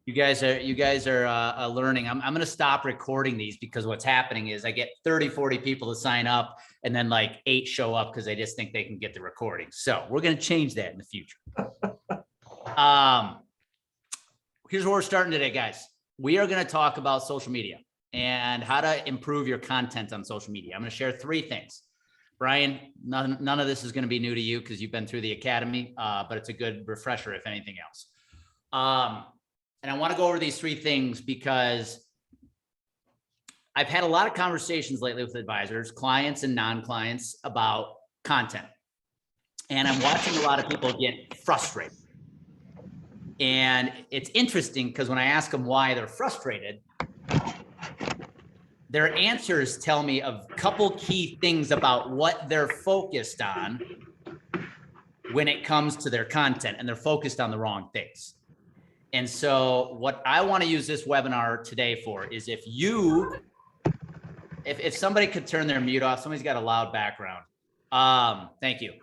You guys are learning. I'm going to stop recording these because what's happening is I get 30, 40 people to sign up and then like 8 show up because they just think they can get the recording. So we're going to change that in the future. Here's where we're starting today, guys. We are going to talk about social media and how to improve your content on social media. I'm going to share 3 things. Brian, none of this is going to be new to you because you've been through the academy, but it's a good refresher if anything else. And I want to go over these 3 things because I've had a lot of conversations lately with advisors, clients and non-clients about content. And I'm watching a lot of people get frustrated. And it's interesting because when I ask them why they're frustrated, their answers tell me a couple key things about what they're focused on when it comes to their content, and they're focused on the wrong things. And so what I want to use this webinar today for is if somebody could turn their mute off, somebody's got a loud background. Thank you.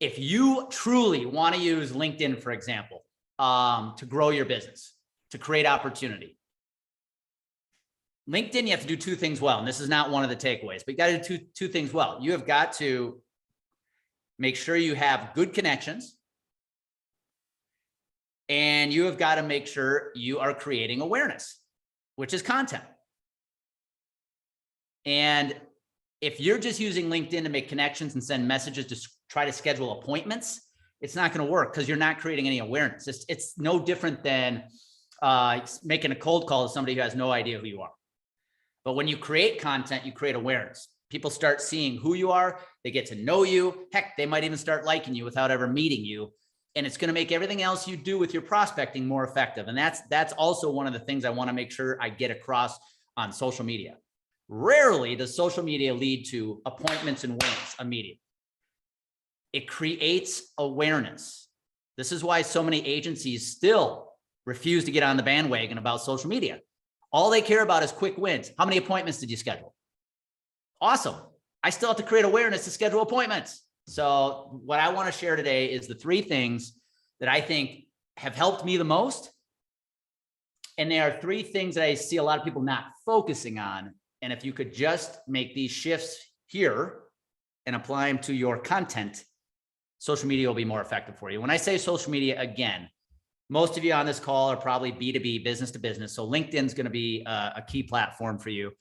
If you truly want to use LinkedIn, for example, to grow your business, to create opportunity, LinkedIn, you have to do 2 things well. And this is not one of the takeaways, but you got to do two things well. You have got to make sure you have good connections, and you have got to make sure you are creating awareness, which is content. And if you're just using LinkedIn to make connections and send messages to try to schedule appointments, it's not going to work because you're not creating any awareness. It's no different than making a cold call to somebody who has no idea who you are. But when you create content, you create awareness. People start seeing who you are. They get to know you. Heck, they might even start liking you without ever meeting you. And it's going to make everything else you do with your prospecting more effective. And that's also one of the things I want to make sure I get across on social media. Rarely does social media lead to appointments and wins immediately. It creates awareness. This is why so many agencies still refuse to get on the bandwagon about social media. All they care about is quick wins. How many appointments did you schedule? Awesome. I still have to create awareness to schedule appointments. So what I want to share today is the 3 things that I think have helped me the most. And there are 3 things that I see a lot of people not focusing on. And if you could just make these shifts here and apply them to your content, social media will be more effective for you. When I say social media, again, most of you on this call are probably B2B, business to business. So LinkedIn is going to be a key platform for you.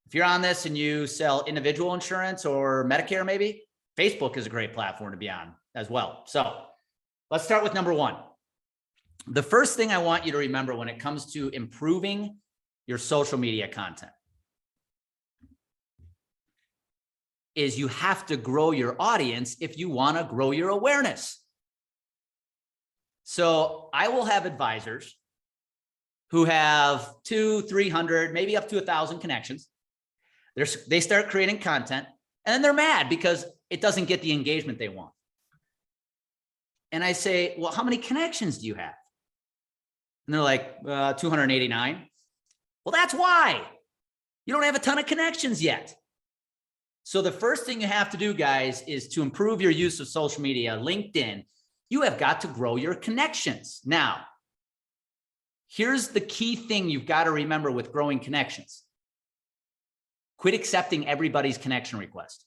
If you're on this and you sell individual insurance or Medicare, maybe Facebook is a great platform to be on as well. So let's start with number 1. The first thing I want you to remember when it comes to improving your social media content is you have to grow your audience if you want to grow your awareness. So I will have advisors who have 200, 300, maybe up to 1,000 connections. They start creating content and then they're mad because it doesn't get the engagement they want. And I say, well, how many connections do you have? And they're like, 289. Well, that's why you don't have a ton of connections yet. So the first thing you have to do, guys, is to improve your use of social media, LinkedIn. You have got to grow your connections. Now, here's the key thing you've got to remember with growing connections. Quit accepting everybody's connection request.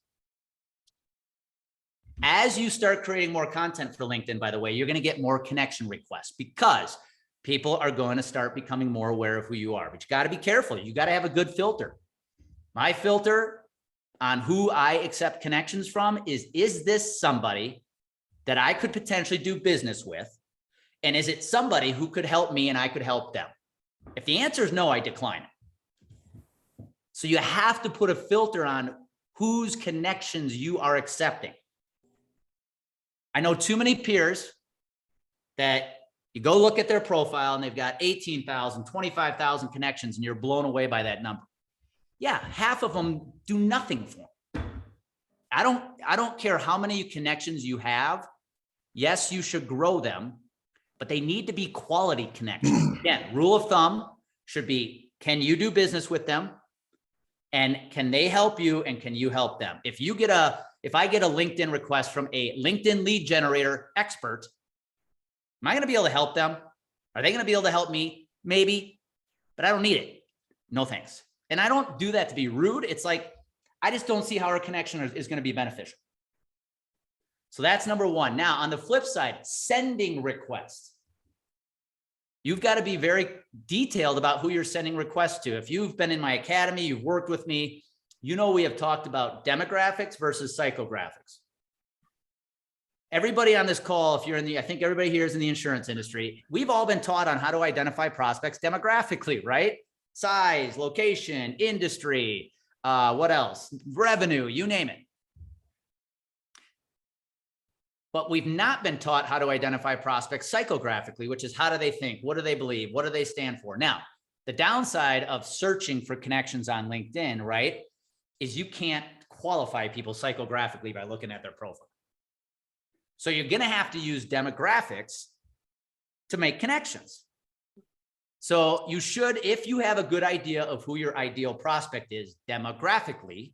As you start creating more content for LinkedIn, by the way, you're going to get more connection requests because people are going to start becoming more aware of who you are. But you got to be careful. You got to have a good filter. My filter on who I accept connections from is this somebody that I could potentially do business with? And is it somebody who could help me and I could help them? If the answer is no, I decline it. So you have to put a filter on whose connections you are accepting. I know too many peers that you go look at their profile and they've got 18,000, 25,000 connections and you're blown away by that number. Yeah, half of them do nothing for them. I don't care how many connections you have. Yes, you should grow them, but they need to be quality connections. Again, rule of thumb should be, can you do business with them? And can they help you? And can you help them? If I get a LinkedIn request from a LinkedIn lead generator expert, Am I going to be able to help them? Are they going to be able to help me? Maybe, but I don't need it. No thanks. And I don't do that to be rude. It's like, I just don't see how our connection is going to be beneficial. So that's number one. Now, on the flip side, sending requests. You've got to be very detailed about who you're sending requests to. If you've been in my academy, you've worked with me, you know we have talked about demographics versus psychographics. Everybody on this call, if you're in the, I think everybody here is in the insurance industry. We've all been taught on how to identify prospects demographically, right? Size, location, industry, what else? Revenue, you name it. But we've not been taught how to identify prospects psychographically, which is how do they think? What do they believe? What do they stand for? Now, the downside of searching for connections on LinkedIn, right, is you can't qualify people psychographically by looking at their profile. So you're going to have to use demographics to make connections. So you should, if you have a good idea of who your ideal prospect is demographically,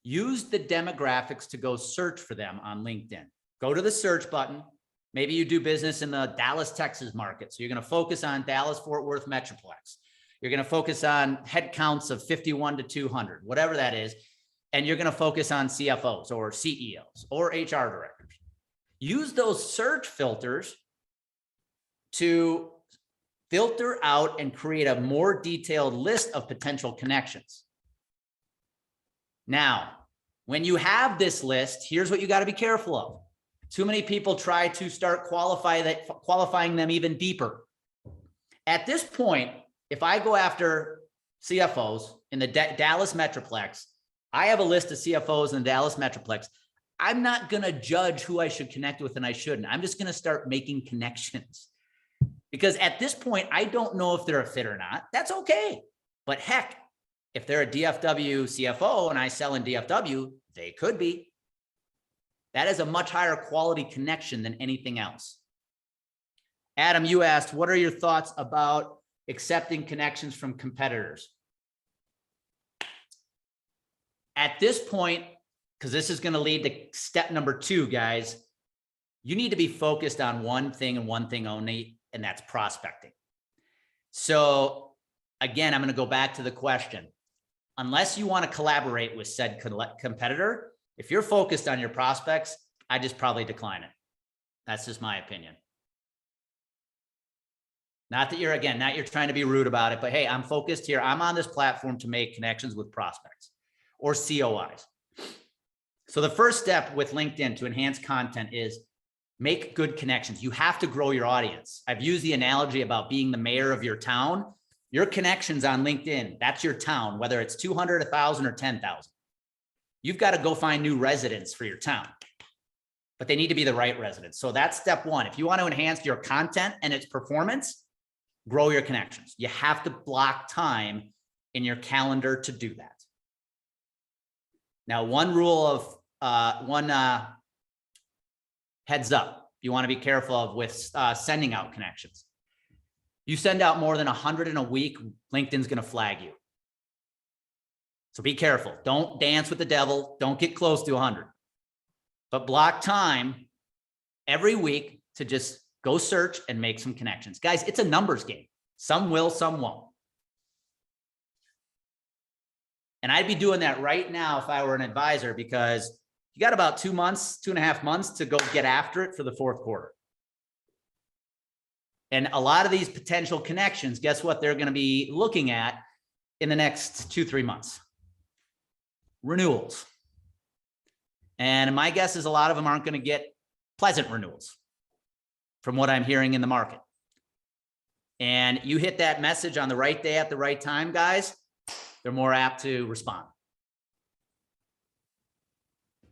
use the demographics to go search for them on LinkedIn. Go to the search button. Maybe you do business in the Dallas, Texas market. So you're going to focus on Dallas, Fort Worth Metroplex. You're going to focus on head counts of 51 to 200, whatever that is. And you're going to focus on CFOs or CEOs or HR directors. Use those search filters to filter out and create a more detailed list of potential connections. Now, when you have this list, here's what you got to be careful of. Too many people try to start qualifying them even deeper. At this point, if I go after CFOs in the Dallas Metroplex, I have a list of CFOs in the Dallas Metroplex. I'm not going to judge who I should connect with and I shouldn't. I'm just going to start making connections. Because at this point, I don't know if they're a fit or not. That's okay. But heck, if they're a DFW CFO and I sell in DFW, they could be. That is a much higher quality connection than anything else. Adam, you asked, what are your thoughts about accepting connections from competitors? At this point, because this is going to lead to step number 2, guys, you need to be focused on one thing and one thing only, and that's prospecting. So again, I'm going to go back to the question. Unless you want to collaborate with said competitor, if you're focused on your prospects, I just probably decline it. That's just my opinion. Not that you're trying to be rude about it, but hey, I'm focused here. I'm on this platform to make connections with prospects or COIs. So the first step with LinkedIn to enhance content is make good connections. You have to grow your audience. I've used the analogy about being the mayor of your town. Your connections on LinkedIn, that's your town, whether it's 200, 1,000, or 10,000. You've got to go find new residents for your town, but they need to be the right residents. So that's step 1. If you want to enhance your content and its performance, grow your connections. You have to block time in your calendar to do that. Now, one rule of heads up you want to be careful of with sending out connections. You send out more than 100 in a week, LinkedIn's going to flag you. So be careful. Don't dance with the devil. Don't get close to 100. But block time every week to just go search and make some connections. Guys, it's a numbers game. Some will, some won't. And I'd be doing that right now if I were an advisor, because you got about 2 months, 2.5 months to go get after it for the 4th quarter. And a lot of these potential connections, guess what they're going to be looking at in the next 2-3 months? Renewals. And my guess is a lot of them aren't going to get pleasant renewals from what I'm hearing in the market. And you hit that message on the right day at the right time, guys, they're more apt to respond.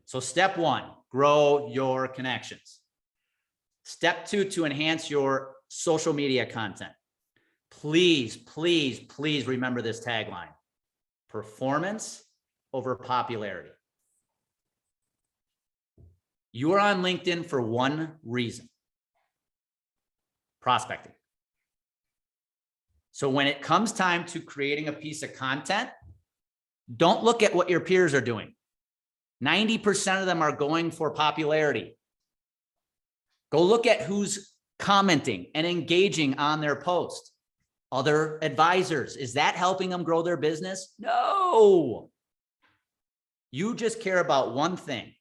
So step 1, grow your connections. Step 2, to enhance your social media content. Please, please, please remember this tagline: performance over popularity. You are on LinkedIn for one reason: prospecting. So when it comes time to creating a piece of content, don't look at what your peers are doing. 90% of them are going for popularity. Go look at who's commenting and engaging on their post. Other advisors, is that helping them grow their business? No. You just care about one thing,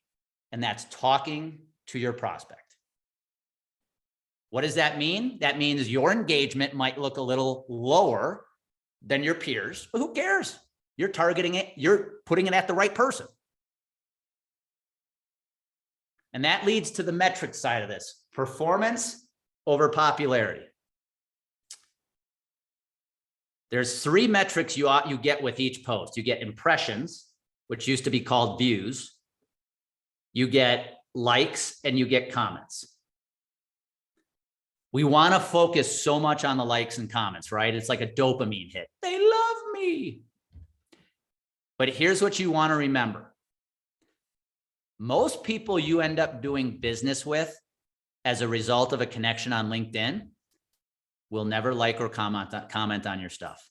and that's talking to your prospect. What does that mean? That means your engagement might look a little lower than your peers, but who cares? You're targeting it, you're putting it at the right person. And that leads to the metric side of this: performance over popularity. There's 3 metrics you get with each post. You get impressions, which used to be called views. You get likes, and you get comments. We want to focus so much on the likes and comments, right? It's like a dopamine hit. They love me. But here's what you want to remember. Most people you end up doing business with as a result of a connection on LinkedIn will never like or comment on your stuff.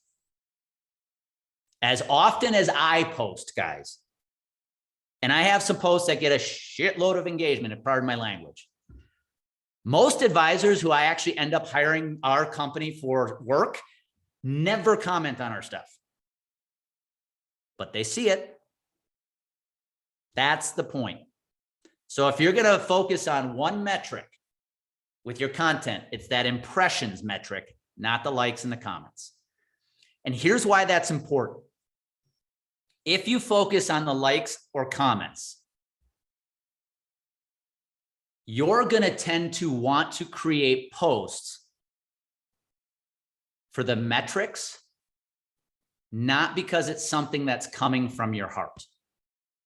As often as I post, guys, and I have some posts that get a shitload of engagement, and pardon my language, most advisors who I actually end up hiring our company for work never comment on our stuff, but they see it. That's the point. So if you're going to focus on one metric with your content, it's that impressions metric, not the likes and the comments. And here's why that's important. If you focus on the likes or comments, you're going to tend to want to create posts for the metrics, not because it's something that's coming from your heart.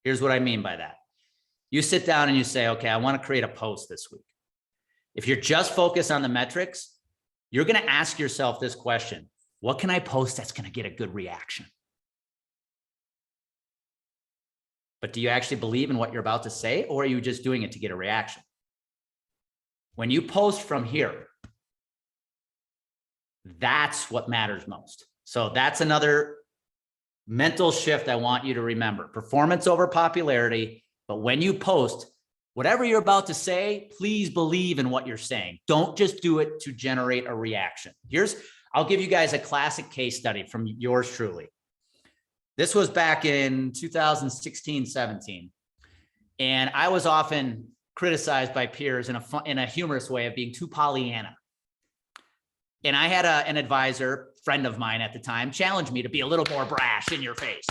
Here's what I mean by that. You sit down and you say, okay, I want to create a post this week. If you're just focused on the metrics, you're going to ask yourself this question: what can I post that's going to get a good reaction? But do you actually believe in what you're about to say, or are you just doing it to get a reaction? When you post from here, that's what matters most. So that's another mental shift I want you to remember: performance over popularity. But when you post, whatever you're about to say, please believe in what you're saying. Don't just do it to generate a reaction. I'll give you guys a classic case study from yours truly. This was back in 2016, 17. And I was often criticized by peers in a humorous way of being too Pollyanna. And I had an advisor, friend of mine at the time, challenge me to be a little more brash in your face.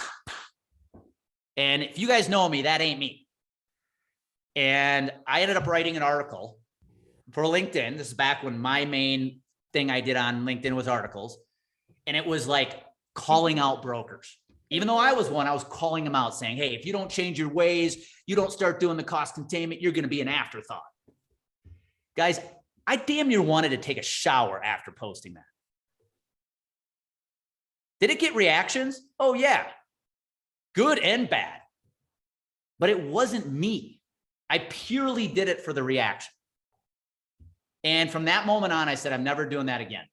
And if you guys know me, that ain't me. And I ended up writing an article for LinkedIn. This is back when my main thing I did on LinkedIn was articles. And it was like calling out brokers. Even though I was one, I was calling them out saying, hey, if you don't change your ways, you don't start doing the cost containment, you're going to be an afterthought. Guys, I damn near wanted to take a shower after posting that. Did it get reactions? Oh, yeah. Good and bad. But it wasn't me. I purely did it for the reaction. And from that moment on, I said, I'm never doing that again.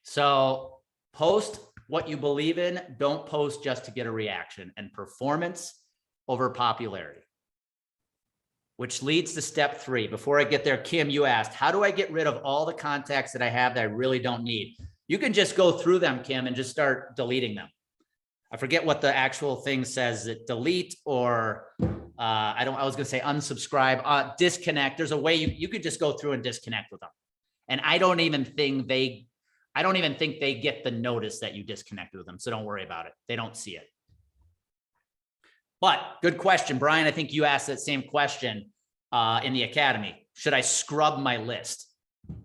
So post what you believe in. Don't post just to get a reaction. And performance over popularity. Which leads to step 3. Before I get there, Kim, you asked, how do I get rid of all the contacts that I have that I really don't need? You can just go through them, Kim, and just start deleting them. I forget what the actual thing says, that delete or I was going to say unsubscribe, disconnect. There's a way you could just go through and disconnect with them. And I don't even think they get the notice that you disconnected with them. So don't worry about it. They don't see it. But good question, Brian. I think you asked that same question in the academy. Should I scrub my list?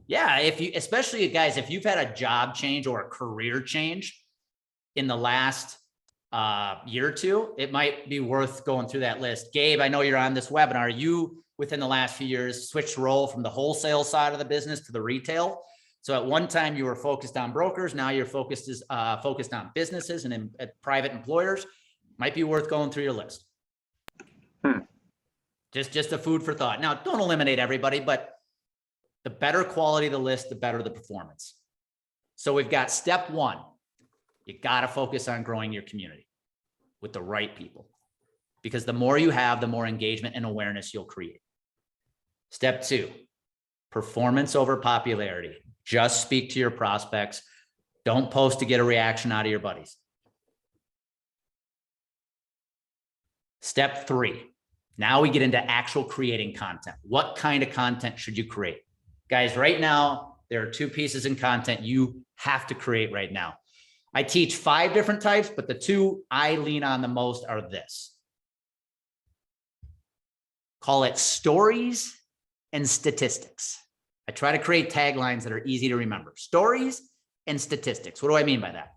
Yeah, especially guys, if you've had a job change or a career change in the last year or two, it might be worth going through that list. Gabe, I know you're on this webinar. You, within the last few years, switched role from the wholesale side of the business to the retail. So at one time you were focused on brokers. Now you're focused on businesses and private employers. Might be worth going through your list. Just a food for thought. Now, don't eliminate everybody, but the better quality of the list, the better the performance. So we've got step 1. You got to focus on growing your community with the right people, because the more you have, the more engagement and awareness you'll create. Step 2, Performance over popularity. Just speak to your prospects. Don't post to get a reaction out of your buddies. Step 3. Now we get into actual creating content. What kind of content should you create? Guys, right now, there are 2 pieces in content you have to create right now. I teach 5 different types, but the 2 I lean on the most are this. Call it stories and statistics. I try to create taglines that are easy to remember. Stories and statistics. What do I mean by that?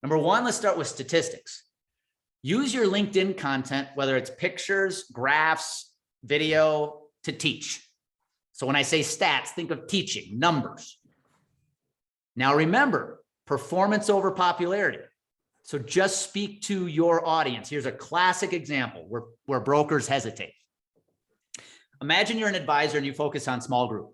Number 1, let's start with statistics. Use your LinkedIn content, whether it's pictures, graphs, video, to teach. So when I say stats, think of teaching, numbers. Now remember, performance over popularity. So just speak to your audience. Here's a classic example where brokers hesitate. Imagine you're an advisor and you focus on small group.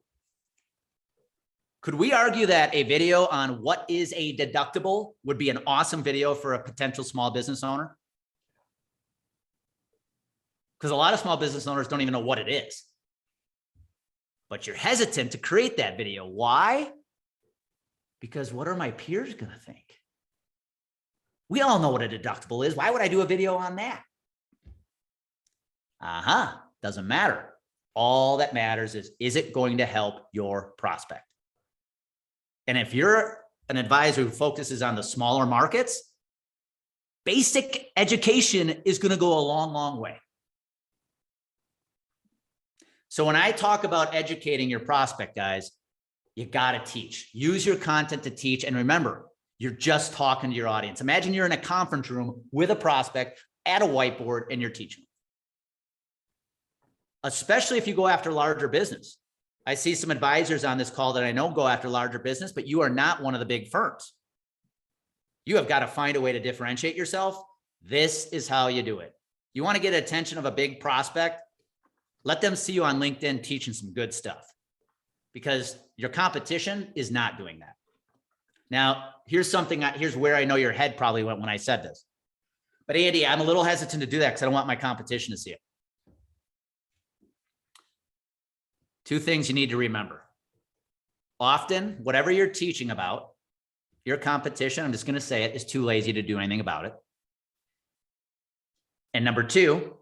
Could we argue that a video on what is a deductible would be an awesome video for a potential small business owner? Because a lot of small business owners don't even know what it is. But you're hesitant to create that video. Why? Because what are my peers going to think? We all know what a deductible is. Why would I do a video on that? Doesn't matter. All that matters is it going to help your prospect? And if you're an advisor who focuses on the smaller markets, basic education is going to go a long, long way. So when I talk about educating your prospect, guys, you got to teach. Use your content to teach. And remember, you're just talking to your audience. Imagine you're in a conference room with a prospect at a whiteboard and you're teaching. Especially if you go after larger business. I see some advisors on this call that I know go after larger business, but you are not one of the big firms. You have got to find a way to differentiate yourself. This is how you do it. You want to get attention of a big prospect? Let them see you on LinkedIn teaching some good stuff, because your competition is not doing that. Now, here's where I know your head probably went when I said this. But Andy, I'm a little hesitant to do that because I don't want my competition to see it. 2 things you need to remember. Often, whatever you're teaching about, your competition, I'm just going to say it, is too lazy to do anything about it. And number 2,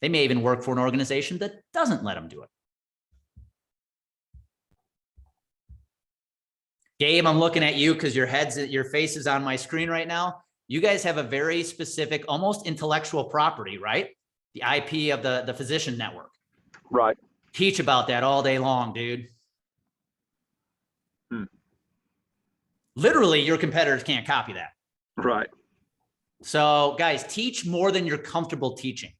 they may even work for an organization that doesn't let them do it. Gabe, I'm looking at you because your face is on my screen right now. You guys have a very specific, almost intellectual property, right? The IP of the physician network. Right. Teach about that all day long, dude. Literally, your competitors can't copy that. Right. So guys, teach more than you're comfortable teaching.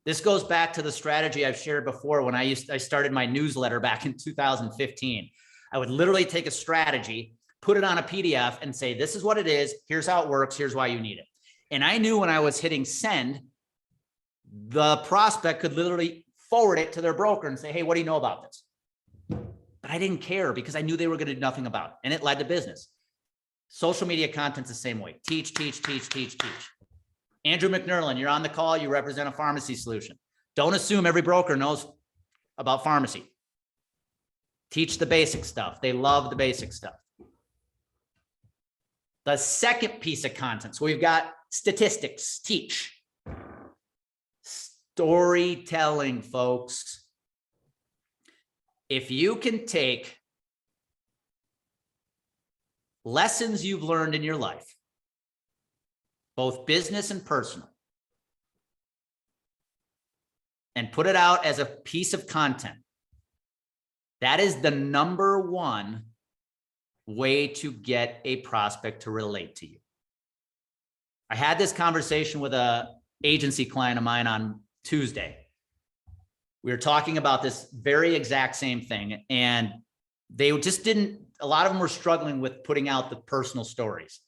This goes back to the strategy I've shared before when I started my newsletter back in 2015. I would literally take a strategy, put it on a PDF and say, this is what it is. Here's how it works. Here's why you need it. And I knew when I was hitting send, the prospect could literally forward it to their broker and say, hey, what do you know about this? But I didn't care because I knew they were going to do nothing about it. And it led to business. Social media content's the same way. Teach, teach, teach, teach, teach. Andrew McNerlin, you're on the call. You represent a pharmacy solution. Don't assume every broker knows about pharmacy. Teach the basic stuff. They love the basic stuff. The second piece of content. So we've got statistics, teach. Storytelling, folks. If you can take lessons you've learned in your life, both business and personal, and put it out as a piece of content, that is the #1 way to get a prospect to relate to you. I had this conversation with an agency client of mine on Tuesday. We were talking about this very exact same thing, and they just didn't, a lot of them were struggling with putting out the personal stories.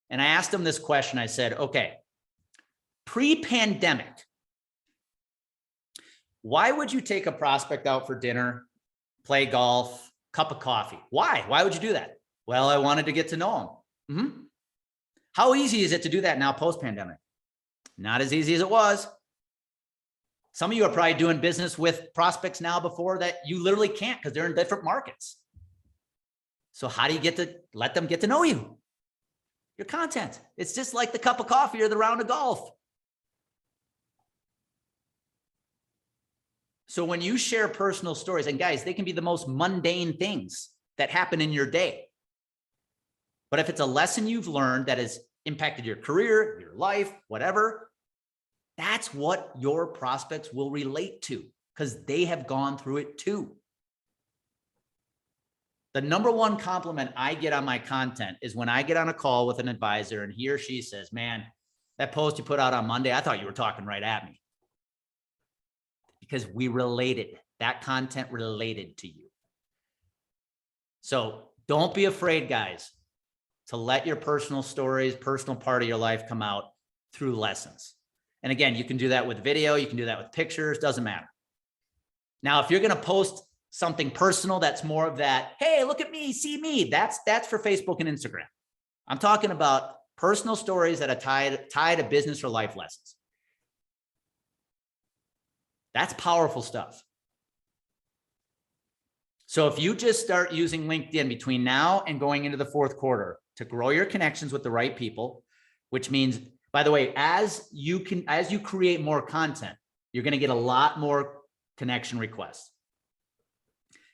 And I asked them this question. I said, okay, pre-pandemic, why would you take a prospect out for dinner, play golf, cup of coffee? Why? Why would you do that? Well, I wanted to get to know them. How easy is it to do that now post-pandemic? Not as easy as it was. Some of you are probably doing business with prospects now before that you literally can't because they're in different markets. So how do you get to let them get to know you? Your content. It's just like the cup of coffee or the round of golf. So when you share personal stories, and guys, they can be the most mundane things that happen in your day. But if it's a lesson you've learned that has impacted your career, your life, whatever, that's what your prospects will relate to because they have gone through it too. The number one compliment I get on my content is when I get on a call with an advisor and he or she says, man, that post you put out on Monday, I thought you were talking right at me. Because we related, that content related to you. So don't be afraid, guys, to let your personal stories, personal part of your life come out through lessons. And again, you can do that with video, you can do that with pictures, doesn't matter. Now, if you're going to post something personal, that's more of that, hey, look at me, see me. That's for Facebook and Instagram. I'm talking about personal stories that are tied to business or life lessons. That's powerful stuff. So if you just start using LinkedIn between now and going into the fourth quarter to grow your connections with the right people, which means, by the way, as you create more content, you're going to get a lot more connection requests.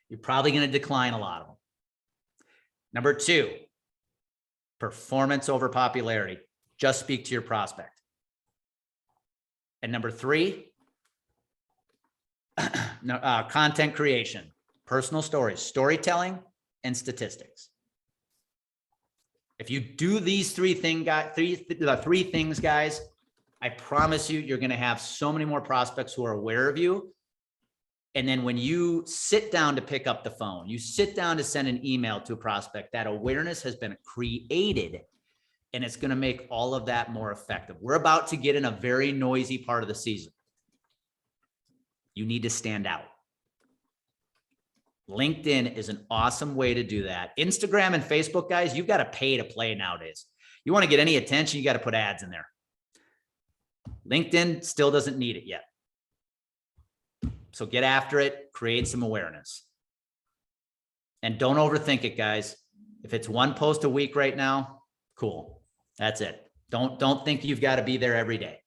You're probably going to decline a lot of them. Number two, performance over popularity. Just speak to your prospect. And number three, content creation, personal stories, storytelling, and statistics. If you do these three things, guys, I promise you, you're going to have so many more prospects who are aware of you. And then when you sit down to pick up the phone, you sit down to send an email to a prospect, that awareness has been created, and it's going to make all of that more effective. We're about to get in a very noisy part of the season. You need to stand out. LinkedIn is an awesome way to do that. Instagram and Facebook, guys, you've got to pay to play nowadays. You want to get any attention, you got to put ads in there. LinkedIn still doesn't need it yet. So get after it, create some awareness. And don't overthink it, guys. If it's one post a week right now, cool. That's it. Don't think you've got to be there every day.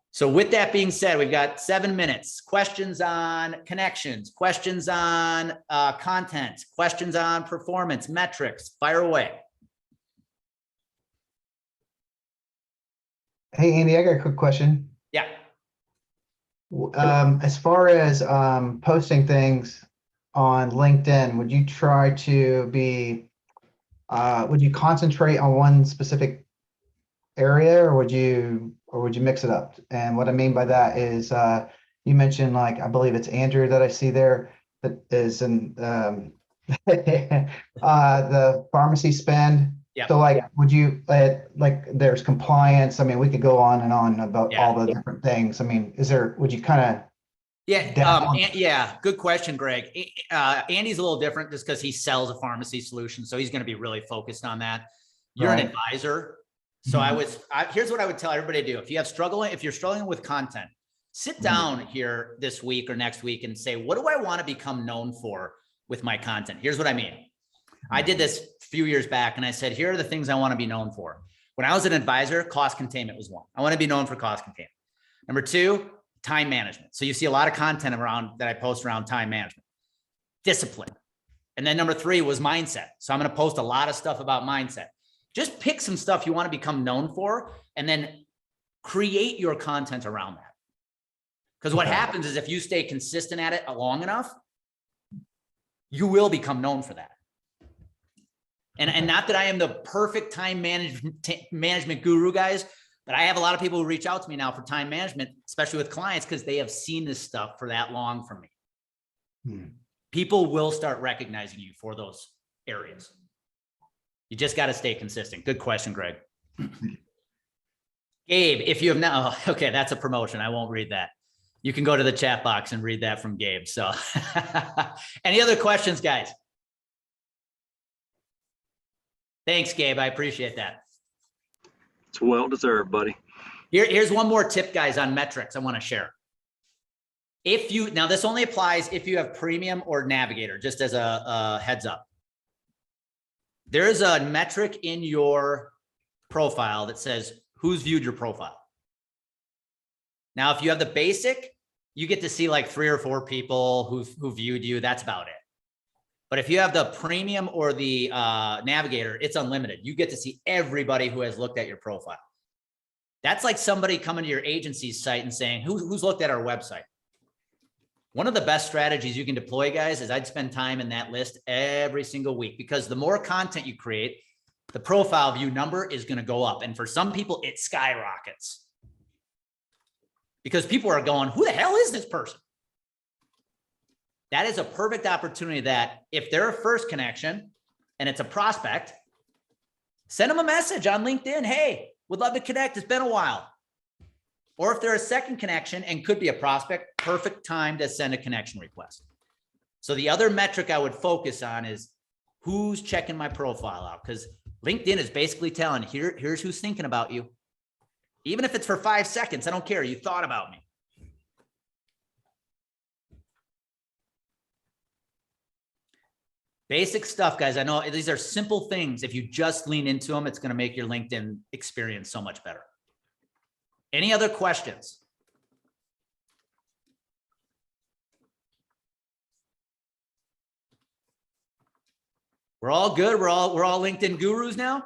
So with that being said, we've got 7 minutes. Questions on connections, questions on content, questions on performance, metrics. Fire away. Hey, Andy, I got a quick question. Yeah. As far as posting things on LinkedIn, would you try to be, would you concentrate on one specific area, or would you mix it up? And what I mean by that is, you mentioned, like, I believe it's Andrew that I see there that is in the pharmacy spend. Yeah. So, like, would you like, there's compliance. I mean, we could go on and on about all the different things. I mean, would you kind of? Yeah. Good question, Greg. Andy's a little different just because he sells a pharmacy solution. So he's going to be really focused on that. You're an advisor. So here's what I would tell everybody to do. If you're struggling with content, sit down here this week or next week and say, what do I want to become known for with my content? Here's what I mean. I did this a few years back and I said, here are the things I want to be known for. When I was an advisor, cost containment was one. I want to be known for cost containment. Number two, time management. So you see a lot of content around that I post around time management, discipline. And then number three was mindset. So I'm going to post a lot of stuff about mindset. Just pick some stuff you want to become known for and then create your content around that. Because what happens is if you stay consistent at it long enough, you will become known for that. And not that I am the perfect time management guru, guys, but I have a lot of people who reach out to me now for time management, especially with clients, because they have seen this stuff for that long from me. People will start recognizing you for those areas. You just got to stay consistent. Good question, Greg. Gabe, if you have now, okay, that's a promotion. I won't read that. You can go to the chat box and read that from Gabe. So any other questions, guys? Thanks, Gabe. I appreciate that. It's well deserved, buddy. Here's one more tip, guys, on metrics I want to share. Now this only applies if you have premium or navigator, just as a heads up. There's a metric in your profile that says who's viewed your profile. Now, if you have the basic, you get to see like 3 or 4 people who viewed you. That's about it. But if you have the premium or the navigator, it's unlimited. You get to see everybody who has looked at your profile. That's like somebody coming to your agency's site and saying, who's looked at our website? One of the best strategies you can deploy, guys, is I'd spend time in that list every single week, because the more content you create, the profile view number is going to go up. And for some people, it skyrockets because people are going, who the hell is this person? That is a perfect opportunity that if they're a first connection and it's a prospect, send them a message on LinkedIn. Hey, would love to connect. It's been a while. Or if they're a second connection and could be a prospect, perfect time to send a connection request. So the other metric I would focus on is who's checking my profile out, because LinkedIn is basically telling, here's who's thinking about you. Even if it's for 5 seconds, I don't care. You thought about me. Basic stuff, guys. I know these are simple things. If you just lean into them, it's going to make your LinkedIn experience so much better. Any other questions? We're all good. We're all LinkedIn gurus now.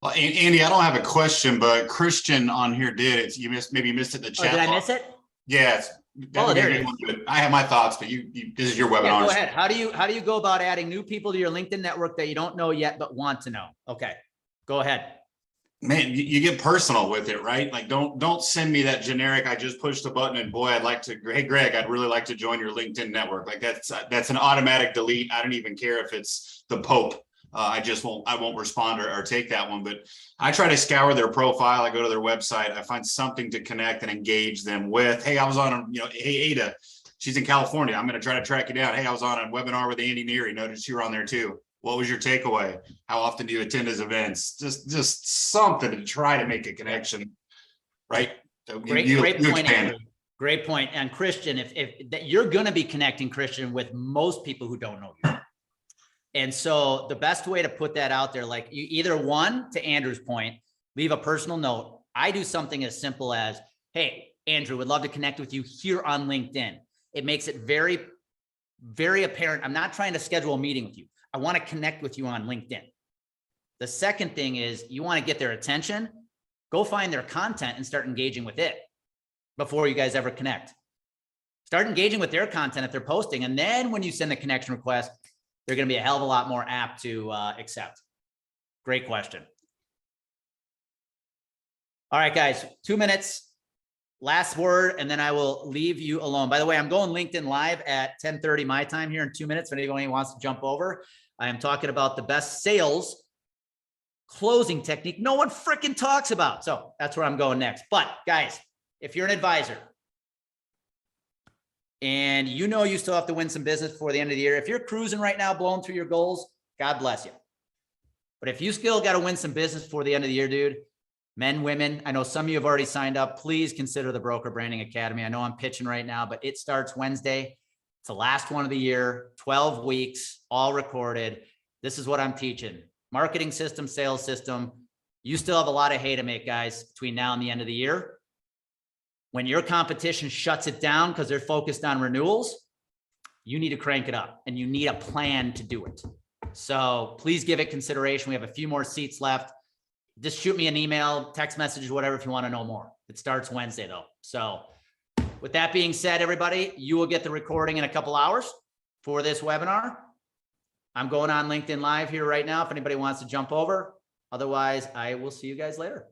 Well, Andy, I don't have a question, but Christian on here did it. You maybe missed it in the chat. Did I miss it? Yes. Oh, there it is. I have my thoughts, but this is your webinar. Yeah, go ahead. How do you go about adding new people to your LinkedIn network that you don't know yet but want to know? Okay, go ahead. Man, you get personal with it, right? Like, don't send me that generic, I just pushed a button and boy, hey, Greg, I'd really like to join your LinkedIn network. Like that's an automatic delete. I don't even care if it's the Pope. I won't respond or take that one, but I try to scour their profile. I go to their website. I find something to connect and engage them with. Hey, I was on hey, Ada, she's in California. I'm going to try to track you down. Hey, I was on a webinar with Andy Neary. Noticed you were on there too. What was your takeaway? How often do you attend his events? Just something to try to make a connection, right? Great point, Andrew. Great point. And Christian, if that you're going to be connecting, Christian, with most people who don't know you. And so the best way to put that out there, like you either one, to Andrew's point, leave a personal note. I do something as simple as, hey, Andrew, would love to connect with you here on LinkedIn. It makes it very, very apparent. I'm not trying to schedule a meeting with you. I want to connect with you on LinkedIn. The second thing is you want to get their attention, go find their content and start engaging with it before you guys ever connect. Start engaging with their content if they're posting. And then when you send the connection request, they're going to be a hell of a lot more apt to accept. Great question. All right, guys, 2 minutes, last word, and then I will leave you alone. By the way, I'm going LinkedIn live at 10:30 my time here in 2 minutes. If anybody wants to jump over, I am talking about the best sales closing technique no one freaking talks about. So that's where I'm going next. But guys, if you're an advisor, and you still have to win some business before the end of the year. If you're cruising right now, blowing through your goals, God bless you. But if you still got to win some business before the end of the year, dude, men, women, I know some of you have already signed up. Please consider the Broker Branding Academy. I know I'm pitching right now, but it starts Wednesday. It's the last one of the year, 12 weeks, all recorded. This is what I'm teaching. Marketing system, sales system. You still have a lot of hay to make, guys, between now and the end of the year. When your competition shuts it down because they're focused on renewals, you need to crank it up and you need a plan to do it. So please give it consideration. We have a few more seats left. Just shoot me an email, text messages, whatever, if you want to know more. It starts Wednesday though. So with that being said, everybody, you will get the recording in a couple hours for this webinar. I'm going on LinkedIn Live here right now if anybody wants to jump over. Otherwise, I will see you guys later.